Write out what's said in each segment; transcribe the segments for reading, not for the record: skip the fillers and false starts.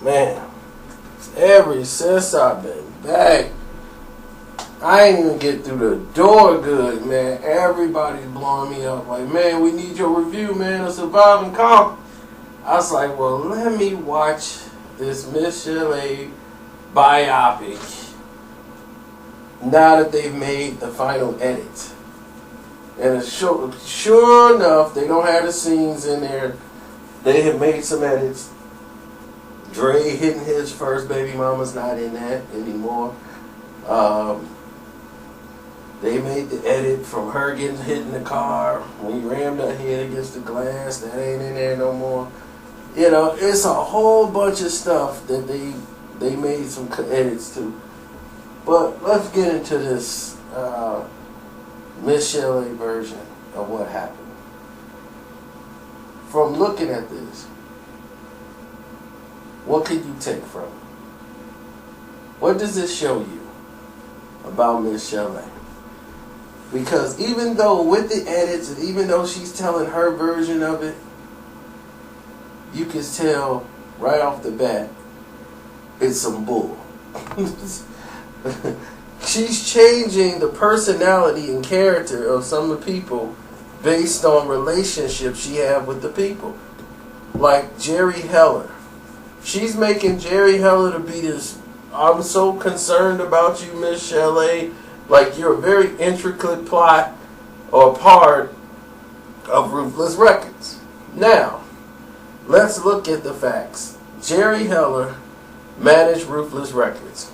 man, ever since I've been back, I ain't even get through the door good, man. Everybody's blowing me up. Like, man, we need your review, man, of Surviving Compton. I was like, well, let me watch this Michel'le biopic now that they've made the final edit. And it's sure enough, they don't have the scenes in there. They have made some edits. Dre hitting his first baby mama's not in that anymore. They made the edit from her getting hit in the car when he rammed her head against the glass. That ain't in there no more. You know, it's a whole bunch of stuff that they made some edits to. But let's get into this Michel'le version of what happened. From looking at this, what can you take from it? What does this show you about Michel'le? Because even though with the edits and even though she's telling her version of it, you can tell right off the bat it's some bull. She's changing the personality and character of some of the people based on relationships she have with the people. Like Jerry Heller. She's making Jerry Heller to be this, I'm so concerned about you, Michel'le. Like you're a very intricate plot or part of Ruthless Records. Now, let's look at the facts. Jerry Heller managed Ruthless Records.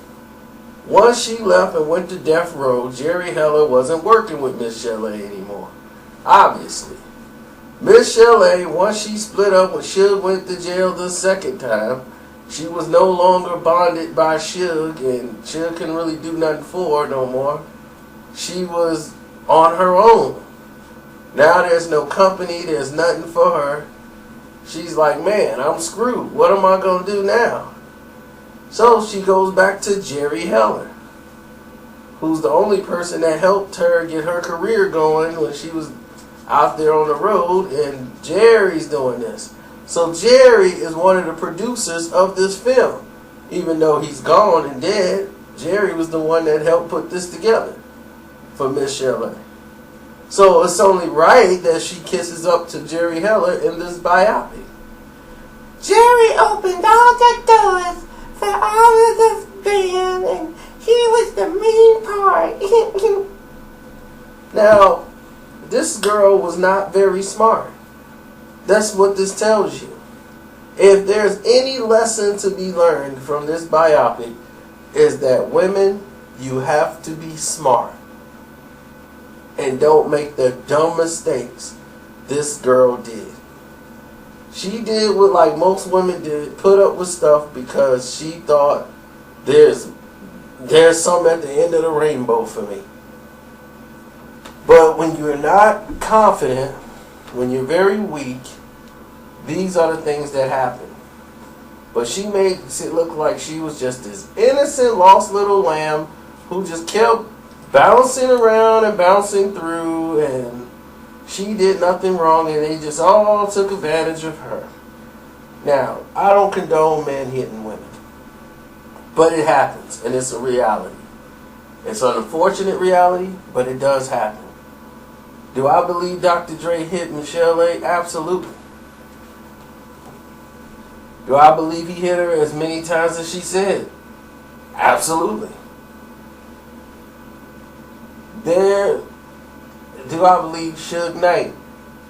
Once she left and went to Death Row, Jerry Heller wasn't working with Michel'le anymore. Obviously. Michel'le, once she split up when Suge went to jail the second time, she was no longer bonded by Suge, and Suge couldn't really do nothing for her no more. She was on her own. Now there's no company, there's nothing for her. She's like, man, I'm screwed. What am I going to do now? So she goes back to Jerry Heller, who's the only person that helped her get her career going when she was out there on the road, and Jerry's doing this. So Jerry is one of the producers of this film. Even though he's gone and dead, Jerry was the one that helped put this together for Michel'le. So it's only right that she kisses up to Jerry Heller in this biopic. Jerry opened all the doors for all of this band, and he was the main part. Now, this girl was not very smart. That's what this tells you. If there's any lesson to be learned from this biopic, is that women, you have to be smart. And don't make the dumb mistakes this girl did. She did what like most women did, put up with stuff because she thought there's something at the end of the rainbow for me. But when you're not confident, when you're very weak, these are the things that happen. But she made it look like she was just this innocent, lost little lamb who just kept bouncing around and bouncing through, and she did nothing wrong, and they just all took advantage of her. Now, I don't condone men hitting women, but it happens, and it's a reality. It's an unfortunate reality, but it does happen. Do I believe Dr. Dre hit Michel'le? Absolutely. Do I believe he hit her as many times as she said? Absolutely. Do I believe Suge Knight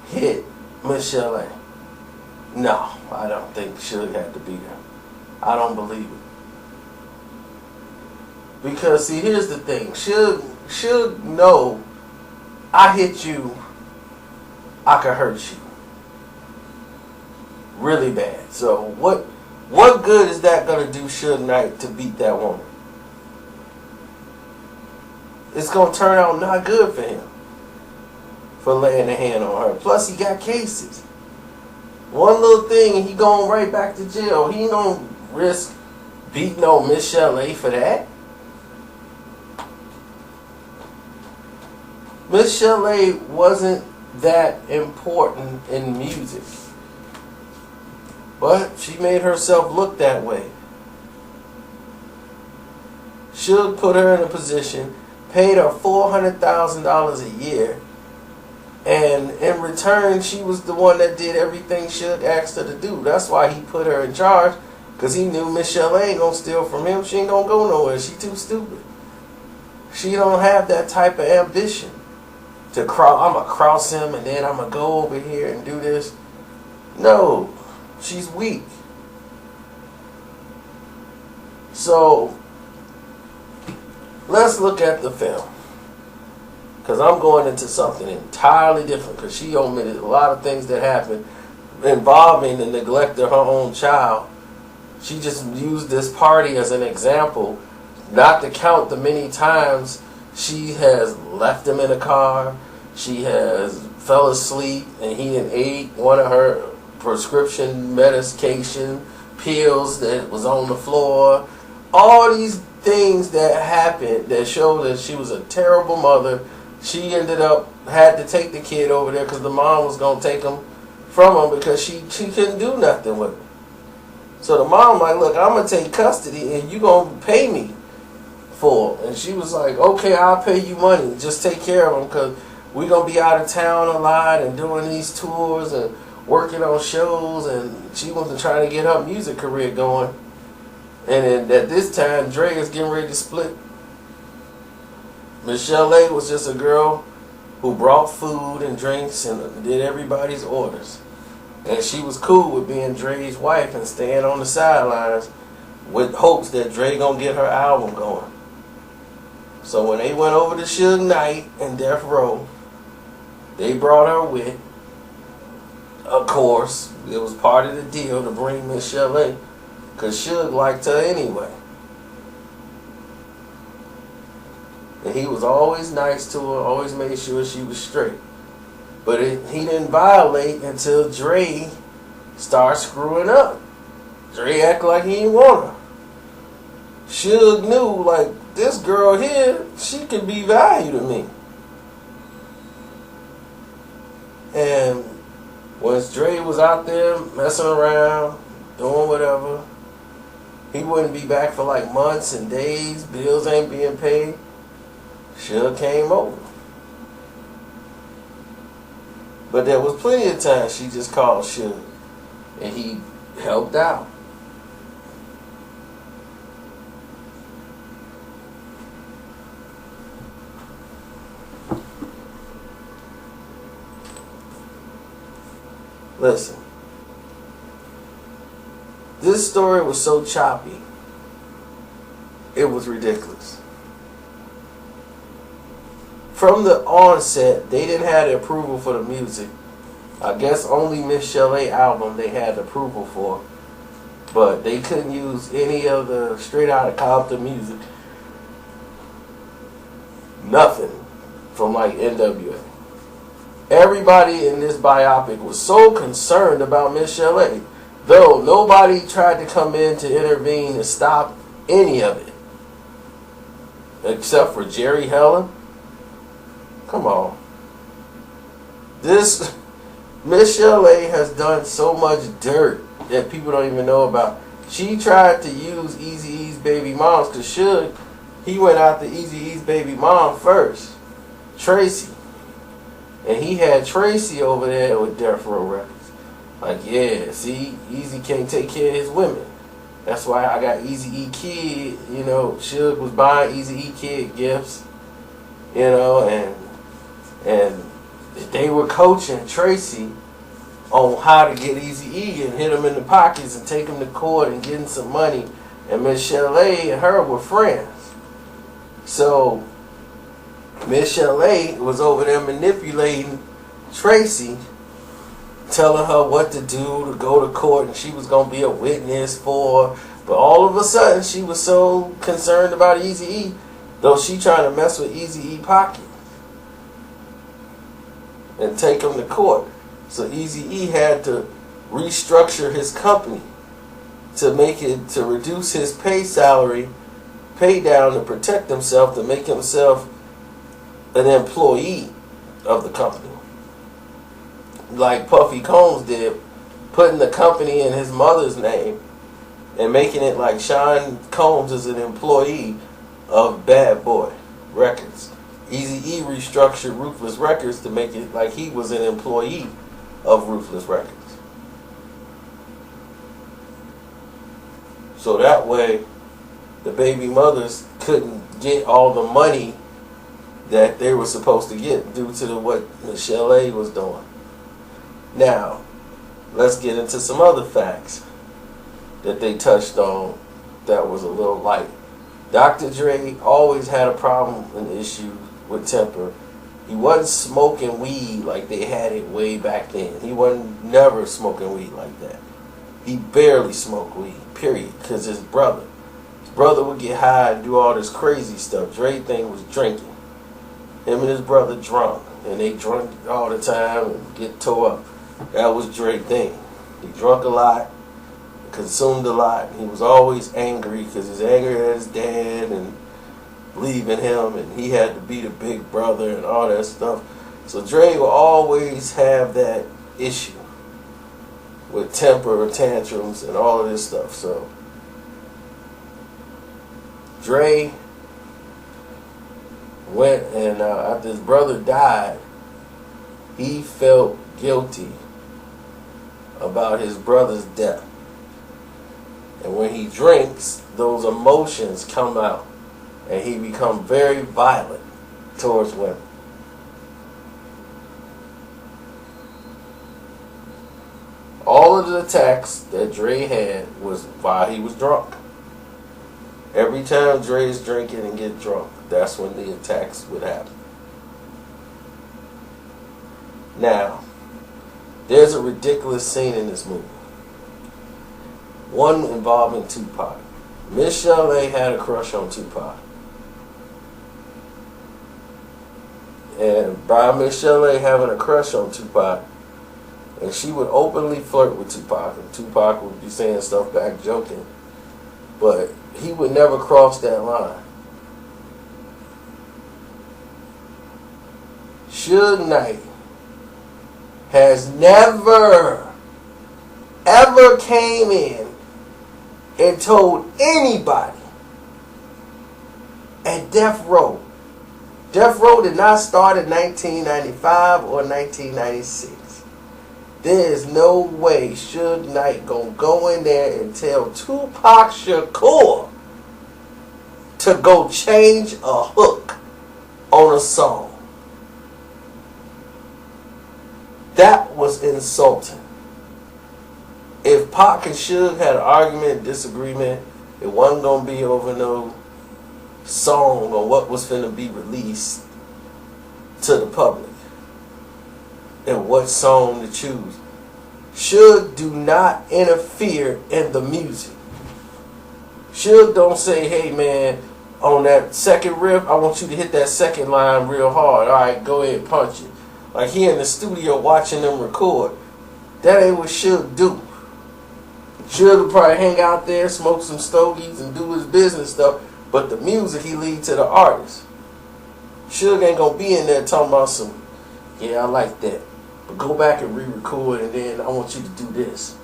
hit Michel'le? No, I don't think Suge had to be there. I don't believe it. Because, see, here's the thing. Suge know I hit you, I could hurt you. Really bad. So, what good is that going to do Suge Knight to beat that woman? It's going to turn out not good for him for laying a hand on her. Plus, he got cases. One little thing and he going right back to jail. He ain't going to risk beating on Michel'le for that. Michel'le wasn't that important in music. But she made herself look that way. Suge put her in a position, paid her $400,000 a year, and in return, she was the one that did everything Suge asked her to do. That's why he put her in charge, because he knew Michel'le ain't gonna steal from him. She ain't gonna go nowhere. She too stupid. She don't have that type of ambition to cross. I'm gonna cross him, and then I'm gonna go over here and do this. No, she's weak. So let's look at the film, because I'm going into something entirely different, because she omitted a lot of things that happened involving the neglect of her own child. She just used this party as an example, not to count the many times she has left him in a car, she has fell asleep and he had ate one of her prescription medication pills that was on the floor. All these things that happened that showed that she was a terrible mother. She ended up had to take the kid over there because the mom was going to take him from him because she couldn't do nothing with him. So the mom like, look, I'm going to take custody and you going to pay me for him. And she was like, okay, I'll pay you money. Just take care of him because we're going to be out of town a lot and doing these tours and working on shows. And she wasn't trying to get her music career going. And then at this time, Dre is getting ready to split. Michel'le was just a girl who brought food and drinks and did everybody's orders. And she was cool with being Dre's wife and staying on the sidelines with hopes that Dre gonna get her album going. So when they went over to Suge Knight and Death Row, they brought her with. Of course, it was part of the deal to bring Michel'le, because Suge liked her anyway. And he was always nice to her, always made sure she was straight. But he didn't violate until Dre started screwing up. Dre acted like he didn't want her. Suge knew, like, this girl here, she could be value to me. And once Dre was out there messing around, doing whatever, he wouldn't be back for like months and days, bills ain't being paid. Suge came over. But there was plenty of times she just called Suge, and he helped out. Listen, this story was so choppy, it was ridiculous. From the onset, they didn't have the approval for the music. I guess only Michel'le album they had approval for. But they couldn't use any of the Straight Outta Compton music. Nothing from like N.W.A. Everybody in this biopic was so concerned about Michel'le, though nobody tried to come in to intervene and stop any of it. Except for Jerry Heller. Come on. This Michel'le has done so much dirt that people don't even know about. She tried to use Eazy-E's baby moms because Suge, he went after Eazy-E's baby mom first, Tracy. And he had Tracy over there with Death Row Records. Like, yeah, see, Eazy can't take care of his women. That's why I got Eazy-E Kid, you know, Suge was buying Eazy-E Kid gifts, you know, and they were coaching Tracy on how to get Eazy-E and hit him in the pockets and take him to court and get him some money. And Michel'le and her were friends. So Michel'le was over there manipulating Tracy, telling her what to do to go to court, and she was going to be a witness for her. But all of a sudden, she was so concerned about Eazy-E, though she trying to mess with Eazy-E pocket and take him to court. So Eazy-E had to restructure his company to make it, to reduce his pay down to protect himself, to make himself an employee of the company, like Puffy Combs did putting the company in his mother's name and making it like Sean Combs is an employee of Bad Boy Records. Eazy-E restructured Ruthless Records to make it like he was an employee of Ruthless Records. So that way, the baby mothers couldn't get all the money that they were supposed to get due to what Michel'le was doing. Now, let's get into some other facts that they touched on that was a little light. Dr. Dre always had a problem, an issue with temper. He wasn't smoking weed like they had it way back then. He wasn't never smoking weed like that. He barely smoked weed, period, because his brother would get high and do all this crazy stuff. Dre thing was drinking. Him and his brother drunk, and they drunk all the time and get tore up. That was Dre thing. He drunk a lot, consumed a lot, and he was always angry because he's angry at his dad and leaving him, and he had to be the big brother and all that stuff. So Dre will always have that issue with temper or tantrums and all of this stuff. So Dre went and after his brother died, he felt guilty about his brother's death. And when he drinks, those emotions come out and he becomes very violent towards women. All of the attacks that Dre had was while he was drunk. Every time Dre's drinking and get drunk, that's when the attacks would happen. Now, there's a ridiculous scene in this movie. One involving Tupac. Michel'le had a crush on Tupac. And by Michel'le having a crush on Tupac, and she would openly flirt with Tupac, and Tupac would be saying stuff back, joking, but he would never cross that line. Suge Knight has never, ever came in and told anybody at Death Row. Death Row did not start in 1995 or 1996. There is no way Suge Knight gonna go in there and tell Tupac Shakur to go change a hook on a song. That was insulting. If Pac and Suge had an argument, disagreement, it wasn't gonna be over no song or what was finna be released to the public and what song to choose. Suge do not interfere in the music. Suge don't say, hey man, on that second riff, I want you to hit that second line real hard. Alright, go ahead, punch it. Like he in the studio watching them record. That ain't what Suge do. Suge will probably hang out there, smoke some stogies and do his business stuff, but the music he lead to the artist. Suge ain't gonna be in there talking about some, yeah, I like that, but go back and re-record and then I want you to do this.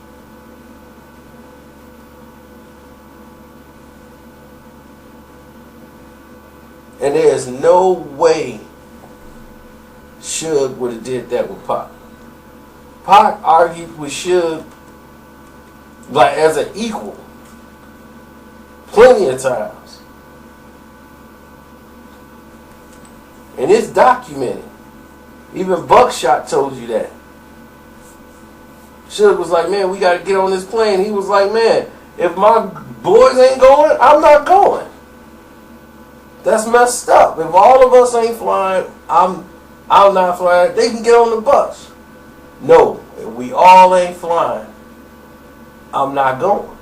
And there's no way Suge would have did that with Pac. Pac argued with Suge like as an equal plenty of times. And it's documented. Even Buckshot told you that. Suge was like, man, we got to get on this plane. He was like, man, if my boys ain't going, I'm not going. That's messed up. If all of us ain't flying, I'm not flying. They can get on the bus. No, if we all ain't flying, I'm not going.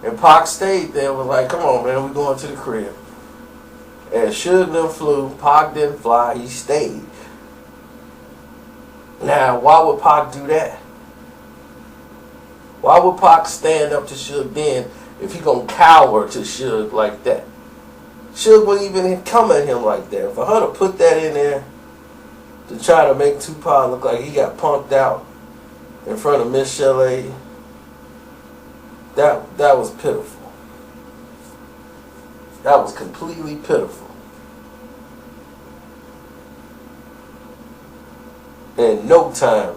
And Pac stayed there, was like, come on, man, we going to the crib. And Suge done flew, Pac didn't fly, he stayed. Now, why would Pac do that? Why would Pac stand up to Suge then if he gonna cower to Suge like that? Suge wouldn't even come at him like that. For her to put that in there to try to make Tupac look like he got punked out, in front of Michel'le, that was pitiful. That was completely pitiful. And no time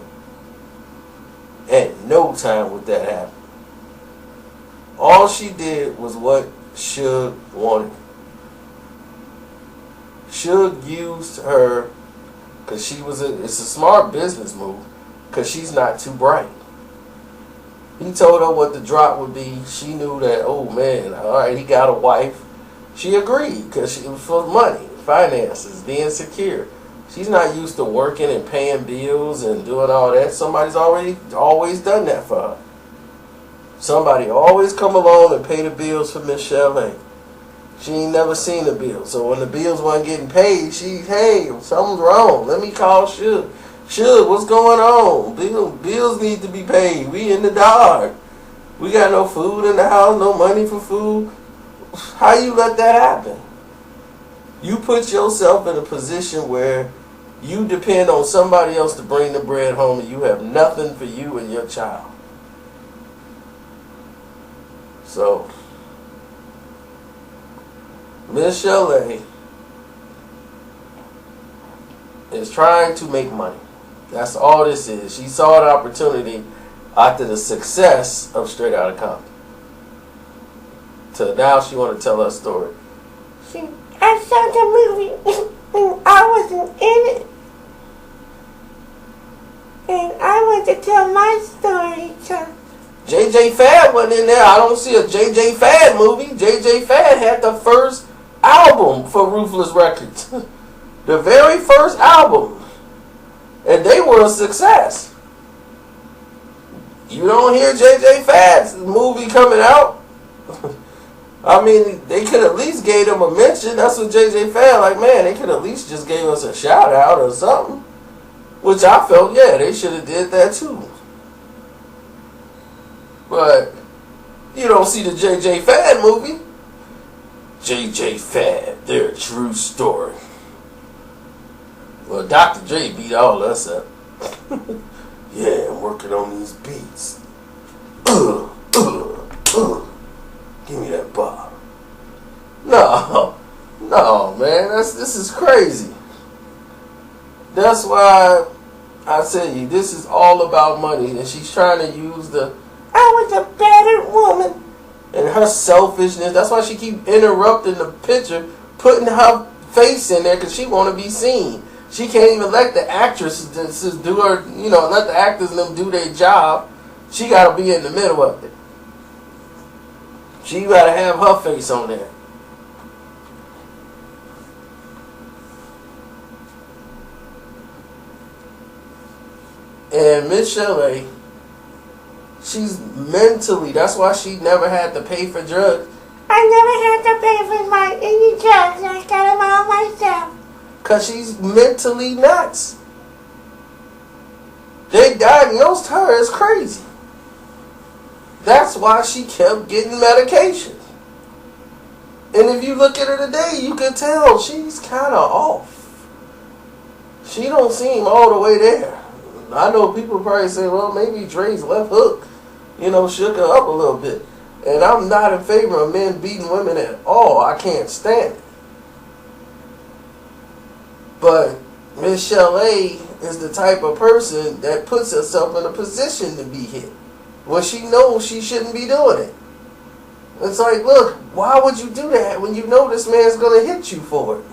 would that happen. All she did was what Suge wanted. Suge used her because it's a smart business move because she's not too bright. He told her what the drop would be. She knew that, oh man, alright, he got a wife. She agreed because it was for money, finances, being secure. She's not used to working and paying bills and doing all that. Somebody's always done that for her. Somebody always come along and pay the bills for Michel'le. She ain't never seen the bills. So when the bills weren't getting paid, hey, something's wrong. Let me call Suge. Suge, what's going on? Bills need to be paid. We in the dark. We got no food in the house, no money for food. How you let that happen? You put yourself in a position where you depend on somebody else to bring the bread home and you have nothing for you and your child. So, Michel'le is trying to make money. That's all this is. She saw an opportunity after the success of Straight Outta Compton. So now she want to tell her story. I saw the movie and I wasn't in it. And I want to tell my story, so. JJ Fad wasn't in there. I don't see a JJ Fad movie. JJ Fad had the first album for Ruthless Records. The very first album. And they were a success. You don't hear JJ Fad's movie coming out. I mean, they could at least gave them a mention. That's what JJ Fad, like, man, they could at least just gave us a shout out or something. Which I felt, yeah, they should have did that too. But you don't see the JJ Fad movie. JJ Fad, their true story. Well, Dr. Dre beat all us up. Yeah, I'm working on these beats. Give me that bar. No, man, this is crazy. That's why I tell you, this is all about money, and she's trying to use I was a battered woman. And her selfishness. That's why she keep interrupting the picture, putting her face in there because she want to be seen. She can't even let the actresses do her, let the actors and them do their job. She got to be in the middle of it. She got to have her face on there. And Michel'le, she's mentally, that's why she never had to pay for drugs. I never had to pay for any drugs. I got them all myself. Because she's mentally nuts. They diagnosed her as crazy. That's why she kept getting medication. And if you look at her today, you can tell she's kind of off. She don't seem all the way there. I know people probably say, well, maybe Dre's left hook, shook her up a little bit. And I'm not in favor of men beating women at all. I can't stand it. But Michel'le is the type of person that puts herself in a position to be hit when she knows she shouldn't be doing it. It's like, look, why would you do that when you know this man's going to hit you for it?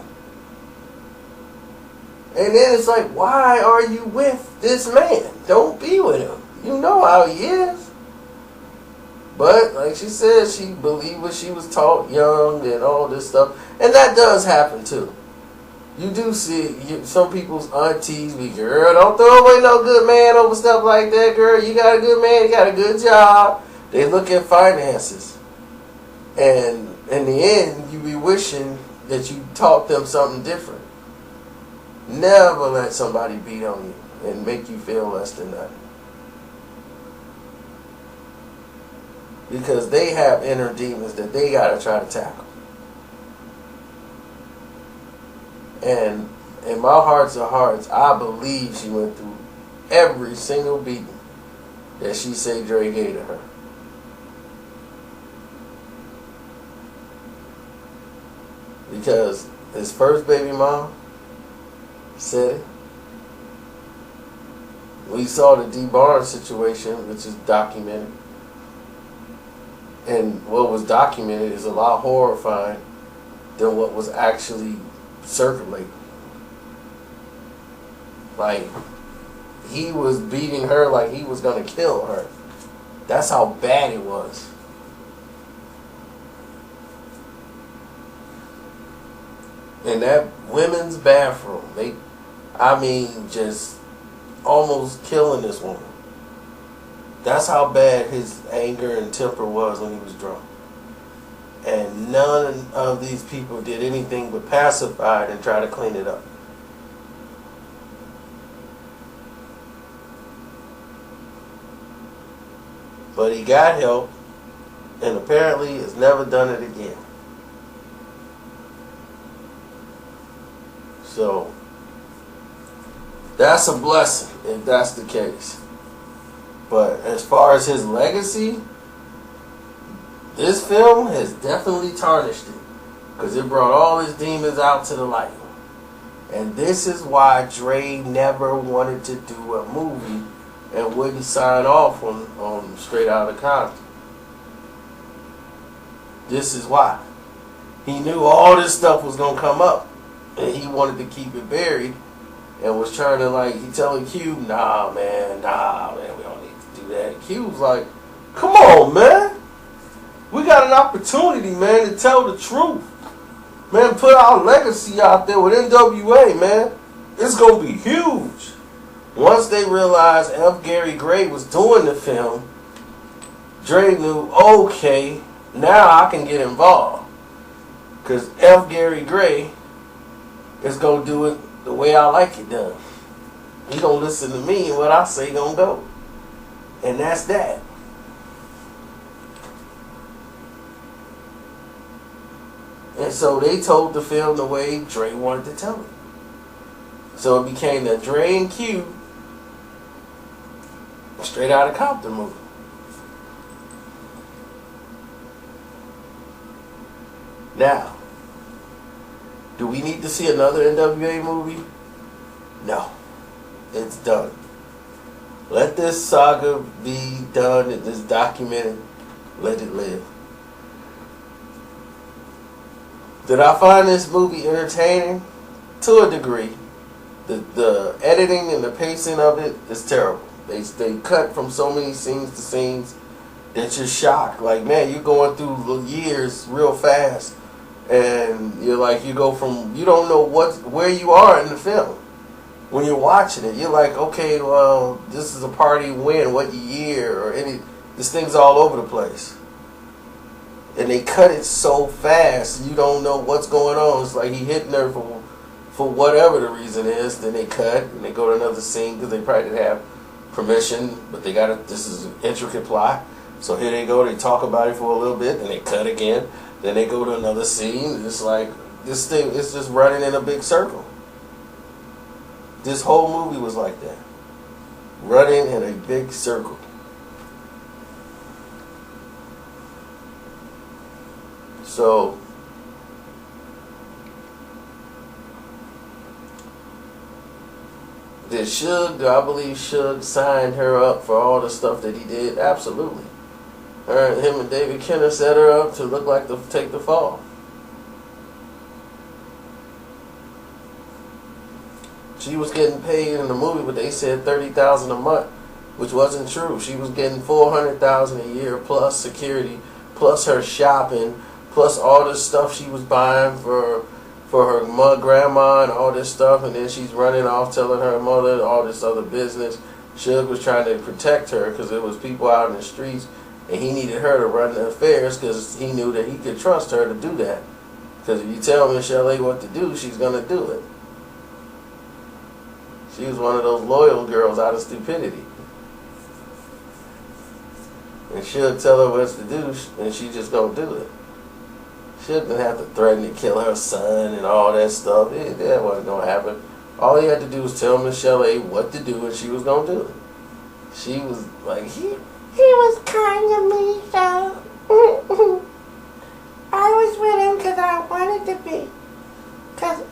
And then it's like, why are you with this man? Don't be with him. You know how he is. But, like she said, she believed what she was taught young and all this stuff. And that does happen, too. You do see some people's aunties be, girl, don't throw away no good man over stuff like that, girl. You got a good man, you got a good job. They look at finances. And in the end, you be wishing that you taught them something different. Never let somebody beat on you and make you feel less than nothing. Because they have inner demons that they got to try to tackle. And in my hearts of hearts, I believe she went through every single beating that she said Dre gave to her. Because his first baby mom said it. We saw the D. Barnes situation, which is documented. And what was documented is a lot horrifying than what was actually circulating. Like, he was beating her like he was going to kill her. That's how bad it was. In that women's bathroom, just almost killing this woman. That's how bad his anger and temper was when he was drunk. And none of these people did anything but pacify it and try to clean it up. But he got help, and apparently has never done it again. So, that's a blessing if that's the case. But as far as his legacy, this film has definitely tarnished it. Because it brought all his demons out to the light. And this is why Dre never wanted to do a movie and wouldn't sign off on Straight Outta Compton. This is why. He knew all this stuff was going to come up. And he wanted to keep it buried. And was trying to, he telling Q, nah, man, we don't need to do that. And Q was like, come on, man. We got an opportunity, man, to tell the truth. Man, put our legacy out there with N.W.A, man. It's going to be huge. Once they realized F. Gary Gray was doing the film, Dre knew, okay, now I can get involved. Because F. Gary Gray is going to do it the way I like it done. He going to listen to me and what I say going to go. And that's that. And so they told the film the way Dre wanted to tell it. So it became the Dre and Q Straight Outta Compton movie. Now, do we need to see another N.W.A. movie? No. It's done. Let this saga be done. It's documented. Let it live. Did I find this movie entertaining? To a degree. The editing and the pacing of it is terrible. They cut from so many scenes to scenes that you're shocked. Like, man, you're going through years real fast. And you're like, you go from, you don't know where you are in the film. When you're watching it, you're like, okay, well, this is a party when, what year, or this thing's all over the place. And they cut it so fast, you don't know what's going on. It's like he hitting her for whatever the reason is. Then they cut and they go to another scene because they probably didn't have permission, but this is an intricate plot. So here they go, they talk about it for a little bit, and they cut again. Then they go to another scene. It's like this thing is just running in a big circle. This whole movie was like that. Running in a big circle. So, do I believe Suge signed her up for all the stuff that he did? Absolutely. Him and David Kenner set her up to look like to take the fall. She was getting paid in the movie, but they said $30,000 a month, which wasn't true. She was getting $400,000 a year plus security, plus her shopping, plus all this stuff she was buying for her grandma and all this stuff, and then she's running off telling her mother all this other business. Suge was trying to protect her because there was people out in the streets, and he needed her to run the affairs because he knew that he could trust her to do that. Because if you tell Michel'le what to do, she's going to do it. She was one of those loyal girls out of stupidity. And she'll tell her what to do, and she just don't do it. She didn't have to threaten to kill her son and all that stuff. That wasn't going to happen. All he had to do was tell Michel'le what to do, and she was going to do it. She was like, he was kind to me, so I was with him because I wanted to be. Because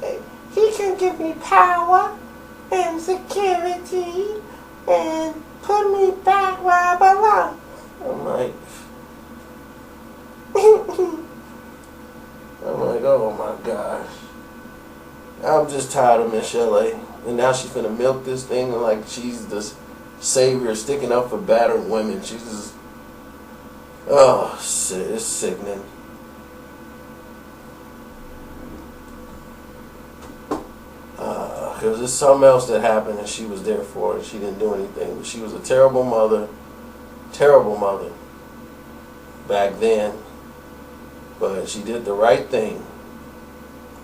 he can give me power and security and put me back where I belong. I'm like, oh my gosh. I'm just tired of Michel'le. And now she's gonna milk this thing like she's the savior sticking up for battered women. She's just, it's sickening. Because there's something else that happened and she was there for it. She didn't do anything. But she was a terrible mother back then. But she did the right thing.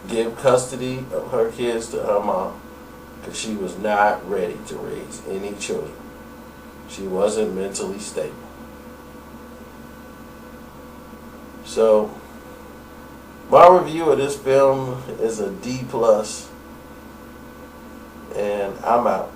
Give custody of her kids to her mom. Because she was not ready to raise any children. She wasn't mentally stable. So, my review of this film is a D+. And I'm out.